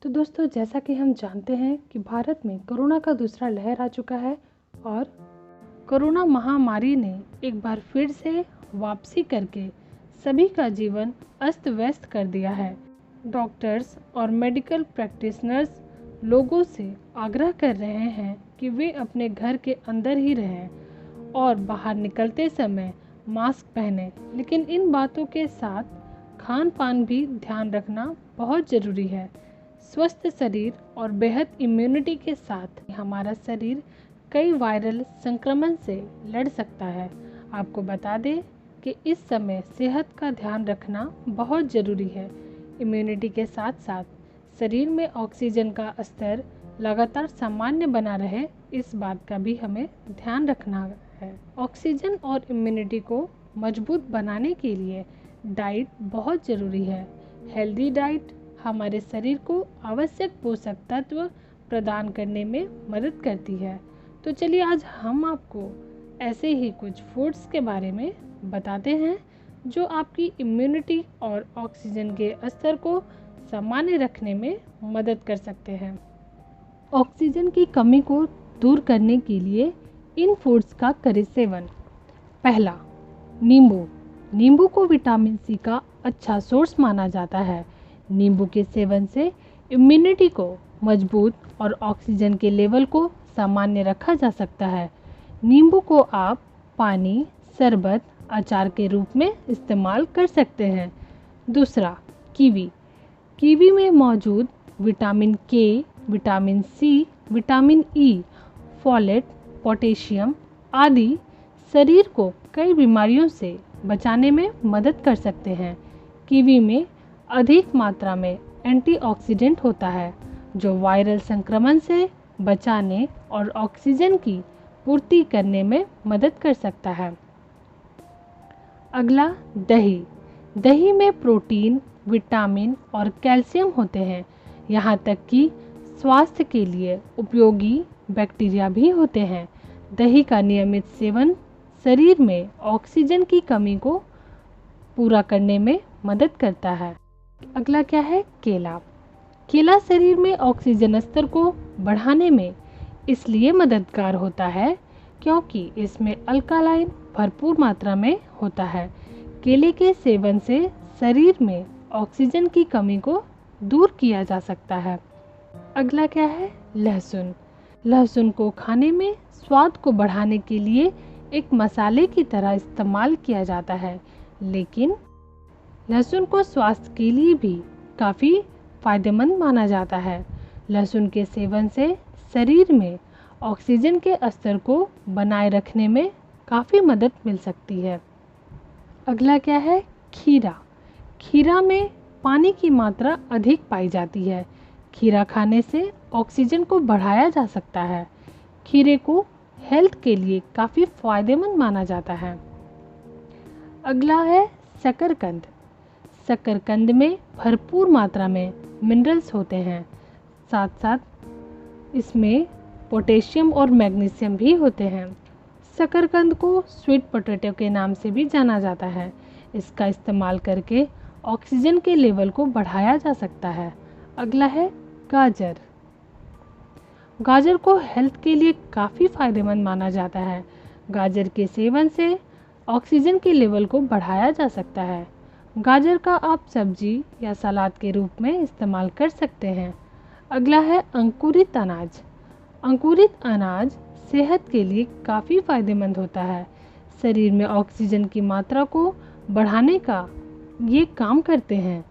तो दोस्तों, जैसा कि हम जानते हैं कि भारत में कोरोना का दूसरा लहर आ चुका है और कोरोना महामारी ने एक बार फिर से वापसी करके सभी का जीवन अस्त व्यस्त कर दिया है। डॉक्टर्स और मेडिकल प्रैक्टिशनर्स लोगों से आग्रह कर रहे हैं कि वे अपने घर के अंदर ही रहें और बाहर निकलते समय मास्क पहनें। लेकिन इन बातों के साथ खान पान भी ध्यान रखना बहुत ज़रूरी है। स्वस्थ शरीर और बेहद इम्यूनिटी के साथ हमारा शरीर कई वायरल संक्रमण से लड़ सकता है। आपको बता दें कि इस समय सेहत का ध्यान रखना बहुत ज़रूरी है। इम्यूनिटी के साथ साथ शरीर में ऑक्सीजन का स्तर लगातार सामान्य बना रहे, इस बात का भी हमें ध्यान रखना है। ऑक्सीजन और इम्यूनिटी को मजबूत बनाने के लिए डाइट बहुत ज़रूरी है। हेल्दी डाइट हमारे शरीर को आवश्यक पोषक तत्व प्रदान करने में मदद करती है। तो चलिए आज हम आपको ऐसे ही कुछ फूड्स के बारे में बताते हैं जो आपकी इम्यूनिटी और ऑक्सीजन के स्तर को सामान्य रखने में मदद कर सकते हैं। ऑक्सीजन की कमी को दूर करने के लिए इन फूड्स का करें सेवन। पहला, नींबू। नींबू को विटामिन सी का अच्छा सोर्स माना जाता है। नींबू के सेवन से इम्यूनिटी को मजबूत और ऑक्सीजन के लेवल को सामान्य रखा जा सकता है। नींबू को आप पानी, शरबत, अचार के रूप में इस्तेमाल कर सकते हैं। दूसरा, कीवी। कीवी में मौजूद vitamin K, vitamin C, vitamin E, folate, potassium आदि शरीर को कई बीमारियों से बचाने में मदद कर सकते हैं। कीवी में अधिक मात्रा में एंटीऑक्सीडेंट होता है जो वायरल संक्रमण से बचाने और ऑक्सीजन की पूर्ति करने में मदद कर सकता है। अगला, दही। दही में प्रोटीन, विटामिन और कैल्शियम होते हैं। यहाँ तक कि स्वास्थ्य के लिए उपयोगी बैक्टीरिया भी होते हैं। दही का नियमित सेवन शरीर में ऑक्सीजन की कमी को पूरा करने में मदद करता है। अगला क्या है? केला। केला शरीर में ऑक्सीजन स्तर को बढ़ाने में इसलिए मददगार होता है क्योंकि इसमें अल्कालाइन भरपूर मात्रा में होता है। केले के सेवन से शरीर में ऑक्सीजन की कमी को दूर किया जा सकता है। अगला क्या है? लहसुन। लहसुन को खाने में स्वाद को बढ़ाने के लिए एक मसाले की तरह इस्तेमाल किया जाता है, लेकिन लहसुन को स्वास्थ्य के लिए भी काफ़ी फायदेमंद माना जाता है। लहसुन के सेवन से शरीर में ऑक्सीजन के स्तर को बनाए रखने में काफ़ी मदद मिल सकती है। अगला क्या है? खीरा। खीरा में पानी की मात्रा अधिक पाई जाती है। खीरा खाने से ऑक्सीजन को बढ़ाया जा सकता है। खीरे को हेल्थ के लिए काफ़ी फायदेमंद माना जाता है। अगला है शकरकंद। शकरकंद में भरपूर मात्रा में मिनरल्स होते हैं, साथ साथ इसमें पोटेशियम और मैग्नीशियम भी होते हैं। शकरकंद को स्वीट पोटैटो के नाम से भी जाना जाता है। इसका इस्तेमाल करके ऑक्सीजन के लेवल को बढ़ाया जा सकता है। अगला है गाजर। गाजर को हेल्थ के लिए काफ़ी फायदेमंद माना जाता है। गाजर के सेवन से ऑक्सीजन के लेवल को बढ़ाया जा सकता है। गाजर का आप सब्जी या सलाद के रूप में इस्तेमाल कर सकते हैं। अगला है अंकुरित अनाज। अंकुरित अनाज सेहत के लिए काफ़ी फायदेमंद होता है। शरीर में ऑक्सीजन की मात्रा को बढ़ाने का ये काम करते हैं।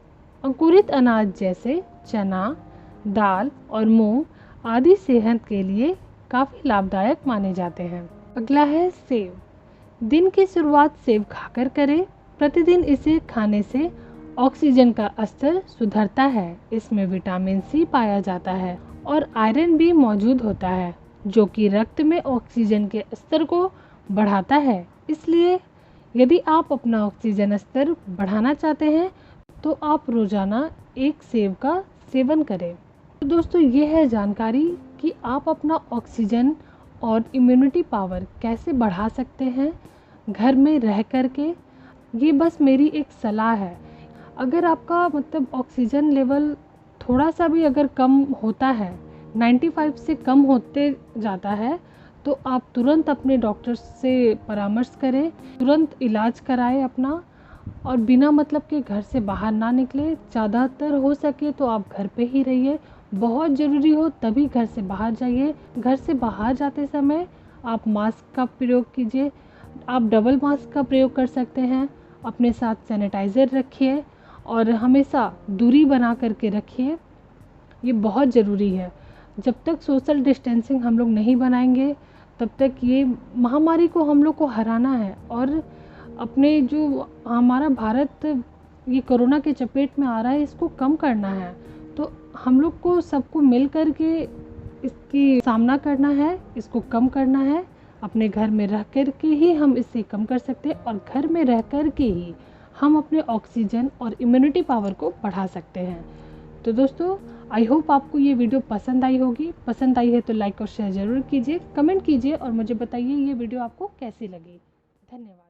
अंकुरित अनाज जैसे चना, दाल और मूंग आदि सेहत के लिए काफ़ी लाभदायक माने जाते हैं। अगला है सेब। दिन की शुरुआत सेब खाकर करें। प्रतिदिन इसे खाने से ऑक्सीजन का स्तर सुधरता है। इसमें विटामिन सी पाया जाता है और आयरन भी मौजूद होता है जो कि रक्त में ऑक्सीजन के स्तर को बढ़ाता है। इसलिए यदि आप अपना ऑक्सीजन स्तर बढ़ाना चाहते हैं तो आप रोज़ाना एक सेब का सेवन करें। तो दोस्तों, ये है जानकारी कि आप अपना ऑक्सीजन और इम्यूनिटी पावर कैसे बढ़ा सकते हैं घर में रह कर के। ये बस मेरी एक सलाह है। अगर आपका ऑक्सीजन लेवल थोड़ा सा भी अगर कम होता है, 95 से कम होते जाता है, तो आप तुरंत अपने डॉक्टर से परामर्श करें, तुरंत इलाज कराएं अपना, और बिना मतलब के घर से बाहर ना निकले। ज़्यादातर हो सके तो आप घर पे ही रहिए, बहुत ज़रूरी हो तभी घर से बाहर जाइए। घर से बाहर जाते समय आप मास्क का प्रयोग कीजिए, आप डबल मास्क का प्रयोग कर सकते हैं। अपने साथ सैनिटाइज़र रखिए और हमेशा दूरी बना करके रखिए, ये बहुत ज़रूरी है। जब तक सोशल डिस्टेंसिंग हम लोग नहीं बनाएंगे तब तक ये महामारी को हम लोग को हराना है, और अपने जो हमारा भारत ये कोरोना के चपेट में आ रहा है इसको कम करना है। तो हम लोग को सबको मिल कर के इसकी सामना करना है, इसको कम करना है। अपने घर में रह कर के ही हम इसे कम कर सकते हैं, और घर में रह कर के ही हम अपने ऑक्सीजन और इम्यूनिटी पावर को बढ़ा सकते हैं। तो दोस्तों, आई होप आपको ये वीडियो पसंद आई होगी। पसंद आई है तो लाइक और शेयर ज़रूर कीजिए, कमेंट कीजिए और मुझे बताइए ये वीडियो आपको कैसी लगी। धन्यवाद।